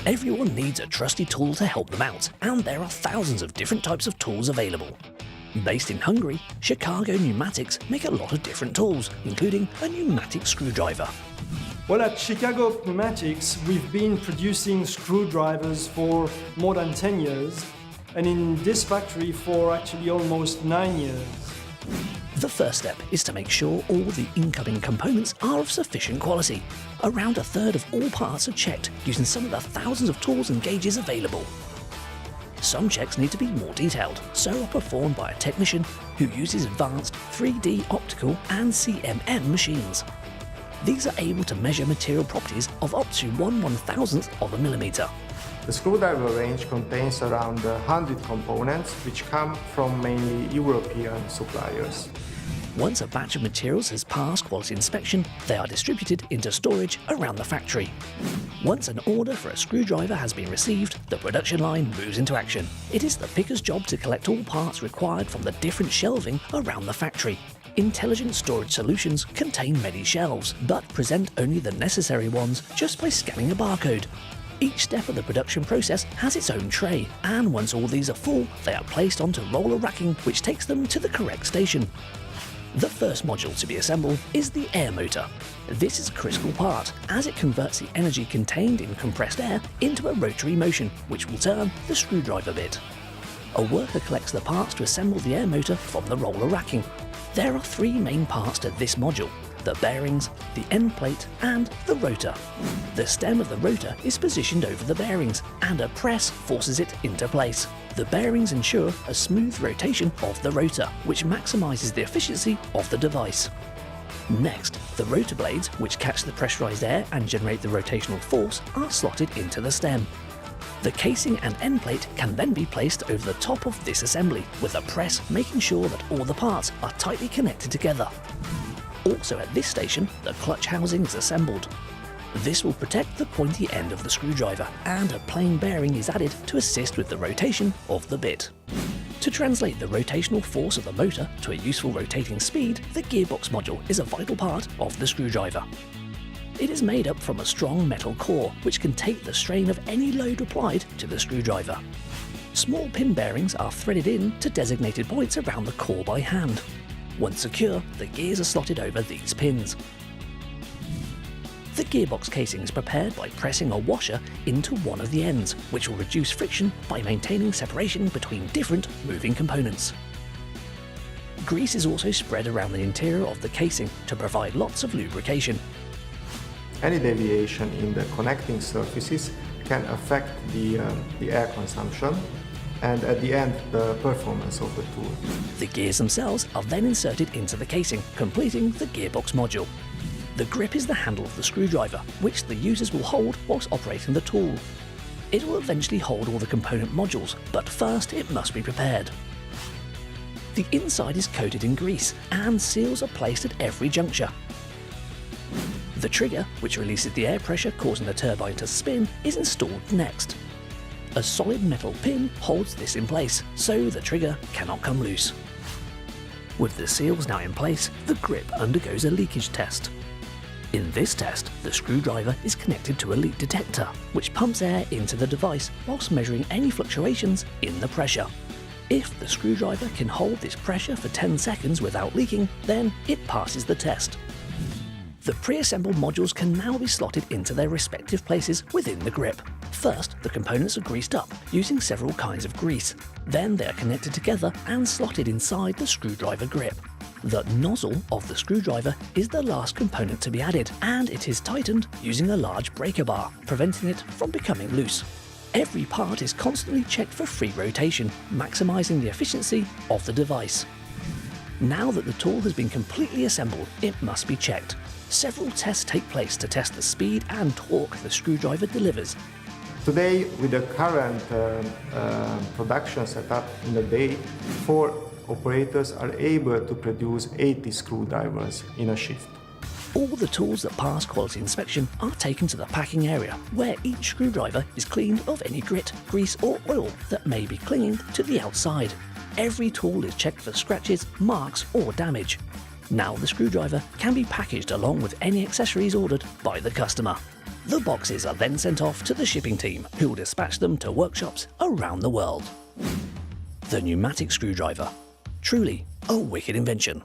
Everyone needs a trusty tool to help them out, and there are thousands of different types of tools available. Based in Hungary, Chicago Pneumatics make a lot of different tools, including a pneumatic screwdriver. Well, at Chicago Pneumatics, we've been producing screwdrivers for more than 10 years, and in this factory for actually almost 9 years. The first step is to make sure all the incoming components are of sufficient quality. Around a third of all parts are checked using some of the thousands of tools and gauges available. Some checks need to be more detailed, so are performed by a technician who uses advanced 3D optical and CMM machines. These are able to measure material properties of up to 1/1000th of a millimeter. The screwdriver range contains around 100 components, which come from mainly European suppliers. Once a batch of materials has passed quality inspection, they are distributed into storage around the factory. Once an order for a screwdriver has been received, the production line moves into action. It is the picker's job to collect all parts required from the different shelving around the factory. Intelligent storage solutions contain many shelves, but present only the necessary ones just by scanning a barcode. Each step of the production process has its own tray, and once all these are full, they are placed onto roller racking, which takes them to the correct station. The first module to be assembled is the air motor. This is a critical part, as it converts the energy contained in compressed air into a rotary motion, which will turn the screwdriver bit. A worker collects the parts to assemble the air motor from the roller racking. There are three main parts to this module: the bearings, the end plate, and the rotor. The stem of the rotor is positioned over the bearings, and a press forces it into place. The bearings ensure a smooth rotation of the rotor, which maximizes the efficiency of the device. Next, the rotor blades, which catch the pressurized air and generate the rotational force, are slotted into the stem. The casing and end plate can then be placed over the top of this assembly, with a press making sure that all the parts are tightly connected together. Also at this station, the clutch housing is assembled. This will protect the pointy end of the screwdriver, and a plain bearing is added to assist with the rotation of the bit. To translate the rotational force of the motor to a useful rotating speed, the gearbox module is a vital part of the screwdriver. It is made up from a strong metal core, which can take the strain of any load applied to the screwdriver. Small pin bearings are threaded in to designated points around the core by hand. Once secure, the gears are slotted over these pins. The gearbox casing is prepared by pressing a washer into one of the ends, which will reduce friction by maintaining separation between different moving components. Grease is also spread around the interior of the casing to provide lots of lubrication. Any deviation in the connecting surfaces can affect the air consumption and at the end the performance of the tool. The gears themselves are then inserted into the casing, completing the gearbox module. The grip is the handle of the screwdriver, which the users will hold whilst operating the tool. It will eventually hold all the component modules, but first it must be prepared. The inside is coated in grease, and seals are placed at every juncture. The trigger, which releases the air pressure causing the turbine to spin, is installed next. A solid metal pin holds this in place, so the trigger cannot come loose. With the seals now in place, the grip undergoes a leakage test. In this test, the screwdriver is connected to a leak detector, which pumps air into the device whilst measuring any fluctuations in the pressure. If the screwdriver can hold this pressure for 10 seconds without leaking, then it passes the test. The pre-assembled modules can now be slotted into their respective places within the grip. First, the components are greased up using several kinds of grease. Then they are connected together and slotted inside the screwdriver grip. The nozzle of the screwdriver is the last component to be added, and it is tightened using a large breaker bar, preventing it from becoming loose. Every part is constantly checked for free rotation, maximizing the efficiency of the device. Now that the tool has been completely assembled, it must be checked. Several tests take place to test the speed and torque the screwdriver delivers. Today, with the current production setup in the day, 4 operators are able to produce 80 screwdrivers in a shift. All the tools that pass quality inspection are taken to the packing area, where each screwdriver is cleaned of any grit, grease or oil that may be clinging to the outside. Every tool is checked for scratches, marks or damage. Now the screwdriver can be packaged along with any accessories ordered by the customer. The boxes are then sent off to the shipping team, who will dispatch them to workshops around the world. The pneumatic screwdriver. Truly a wicked invention.